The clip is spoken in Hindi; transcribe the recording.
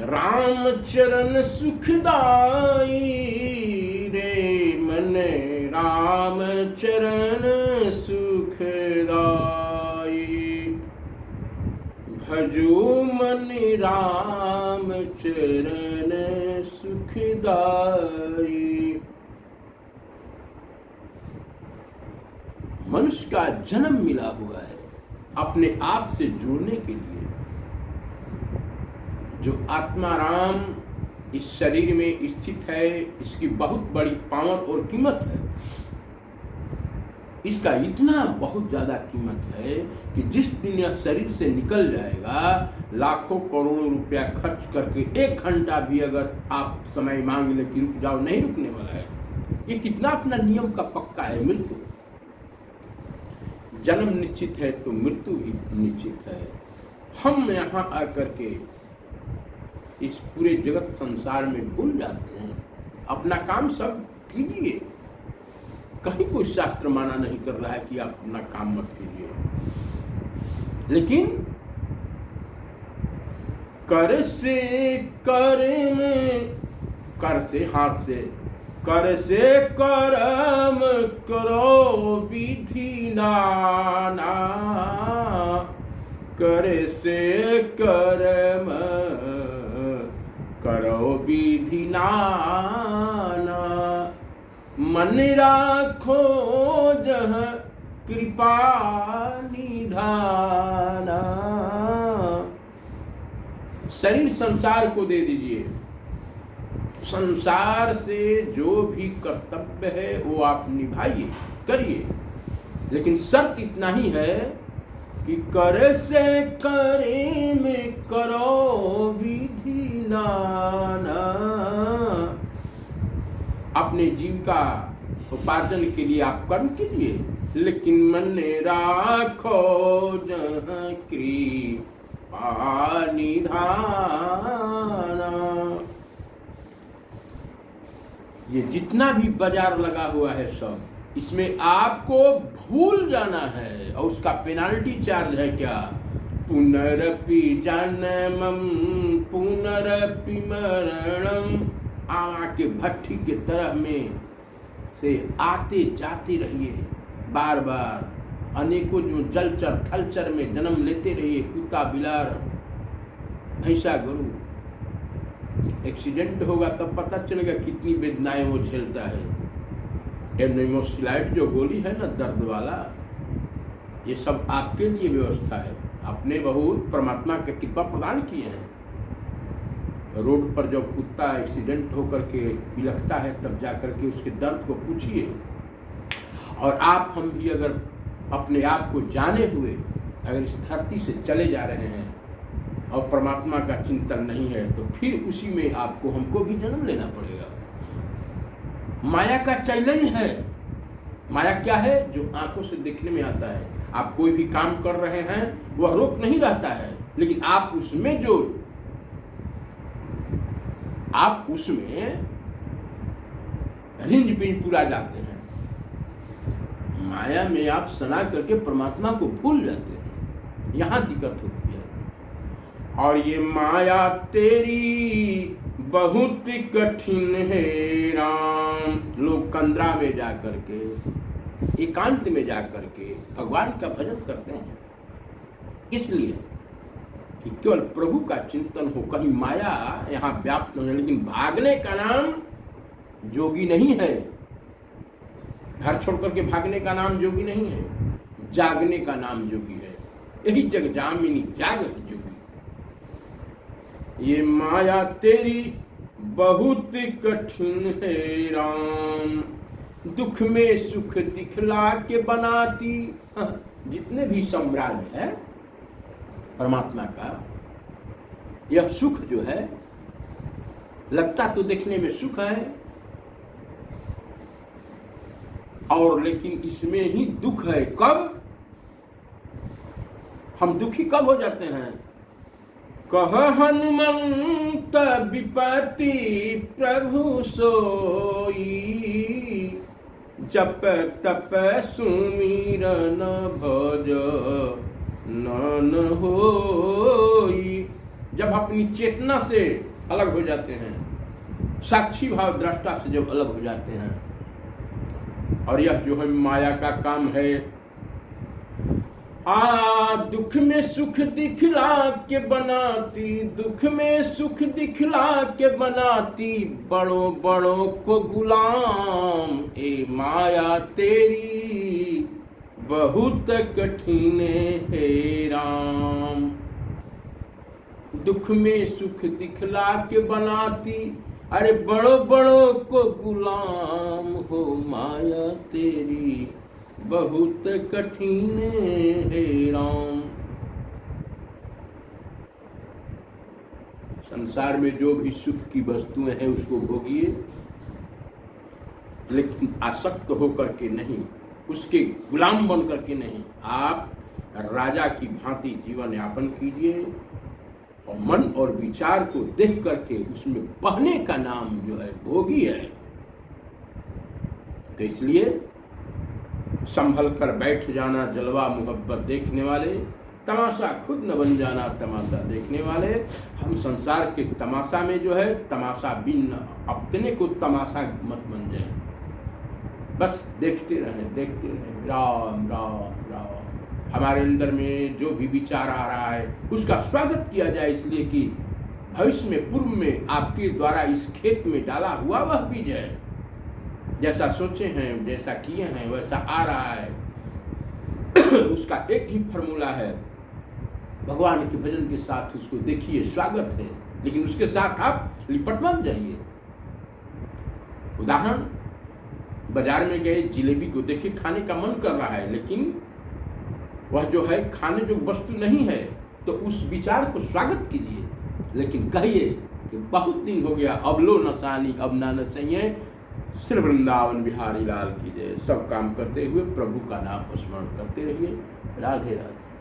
राम चरण सुखदाई रे मन, राम चरण सुखदाई। भजो मन राम चरण सुखदाई। मनुष्य का जन्म मिला हुआ है अपने आप से जुड़ने के लिए। जो आत्मा राम इस शरीर में स्थित है, इसकी बहुत बड़ी पावर और कीमत है। इसका इतना बहुत ज्यादा कीमत है कि जिस दिन यह शरीर से निकल जाएगा, लाखों करोड़ों रुपया खर्च करके 1 घंटा भी अगर आप समय मांग ले कि रुक जाओ, नहीं रुकने वाला है। ये कितना अपना नियम का पक्का है। मृत्यु, जन्म निश्चित है तो मृत्यु भी निश्चित है। हम यहाँ आकर के इस पूरे जगत संसार में भूल जाते हैं। अपना काम सब कीजिए, कहीं कोई शास्त्र माना नहीं कर रहा है कि आप अपना काम मत कीजिए, लेकिन कर से कर में, कर से हाथ से, कर से कर्म करो विधि नाना, कर से कर्म करो विधि नाना। मन राखो जह कृपा निधाना। शरीर संसार को दे दीजिए, संसार से जो भी कर्तव्य है वो आप निभाइए, करिए, लेकिन शर्त इतना ही है कि कर से करे में करो विधि नाना। अपने जीविका उपार्जन के लिए आप कर्म कीजिए, लेकिन मन राखो जहाँ कृपा निधाना। ये जितना भी बाजार लगा हुआ है सब, इसमें आपको भूल जाना है, और उसका पेनाल्टी चार्ज है क्या? पुनरपि जन्मम पुनरपि मरणम। आमा के भट्ठी के तरह में से आते जाते रहिए, बार बार अनेकों जो जलचर थलचर में जन्म लेते रहिए। कुत्ता बिलार भैंसा गरु, एक्सीडेंट होगा तब पता चलेगा कितनी वेदनाएं वो झेलता है। एमोसिलाइट जो गोली है ना, दर्द वाला, ये सब आपके लिए व्यवस्था है। आपने बहुत परमात्मा की कृपा प्रदान किए हैं। रोड पर जब कुत्ता एक्सीडेंट होकर के बिलखता है तब जाकर के उसके दर्द को पूछिए। और आप हम भी अगर अपने आप को जाने हुए अगर इस धरती से चले जा रहे हैं और परमात्मा का चिंतन नहीं है, तो फिर उसी में आपको हमको भी जन्म लेना पड़ेगा। माया का चैलेंज है। माया क्या है? जो आंखों से देखने में आता है। आप कोई भी काम कर रहे हैं वह रोक नहीं रहता है, लेकिन आप उसमें रिंज पिंज पूरा जाते हैं। माया में आप सना करके परमात्मा को भूल जाते हैं, यहाँ दिक्कत होती है। और ये माया तेरी बहुत कठिन है राम। लोग कंदरा में जाकर के, एकांत में जाकर के भगवान का भजन करते हैं, इसलिए कि केवल प्रभु का चिंतन हो, कहीं माया यहाँ व्याप्त नहीं है। लेकिन भागने का नाम जोगी नहीं है। घर छोड़ करके भागने का नाम जोगी नहीं है, जागने का नाम जोगी है। यही जग जामिनी जागत जोगी। ये माया तेरी बहुत कठिन है राम, दुख में सुख दिखला के बनाती। जितने भी साम्राज्य है परमात्मा का, यह सुख जो है लगता तो देखने में सुख है, और लेकिन इसमें ही दुख है। कब हम दुखी कब हो जाते हैं? कह हनुमंत विपत्ति प्रभु सोई, जप तप सुमिरन भज नन होई। जब अपनी चेतना से अलग हो जाते हैं, साक्षी भाव दृष्टा से जब अलग हो जाते हैं। और यह जो है माया का काम है, दुख में सुख दिखला के बनाती, दुख में सुख दिखला के बनाती, बड़ों बड़ों को गुलाम। ए माया तेरी बहुत कठिन है राम। दुख में सुख दिखला के बनाती, अरे बड़ों बड़ों को गुलाम हो, माया तेरी बहुत कठिन है राम। संसार में जो भी सुख की वस्तुएं हैं उसको भोगिए, लेकिन आसक्त होकर के नहीं, उसके गुलाम बन करके नहीं। आप राजा की भांति जीवन यापन कीजिए और मन और विचार को देख करके उसमें बहने का नाम जो है भोगी है। तो इसलिए संभल कर बैठ जाना जलवा मोहब्बत देखने वाले, तमाशा खुद न बन जाना तमाशा देखने वाले। हम संसार के तमाशा में जो है तमाशा बिन अपने को तमाशा मत बन जाए, बस देखते रहें राम राम राम। हमारे अंदर में जो भी विचार आ रहा है उसका स्वागत किया जाए, इसलिए कि भविष्य में पूर्व में आपके द्वारा इस खेत में डाला हुआ वह बीज है। जैसा सोचे हैं, जैसा किए हैं, वैसा आ रहा है। उसका एक ही फॉर्मूला है, भगवान के भजन के साथ उसको देखिए, स्वागत है, लेकिन उसके साथ आप लिपट मत जाइए। उदाहरण, बाजार में गए, जिलेबी को देखिए, खाने का मन कर रहा है, लेकिन वह जो है खाने जो वस्तु नहीं है, तो उस विचार को स्वागत कीजिए, लेकिन कहिए कि बहुत दिन हो गया, अब लो नसानी अब ना नसइए। श्री वृंदावन बिहारी लाल की जय। सब काम करते हुए प्रभु का नाम स्मरण करते रहिए। राधे राधे।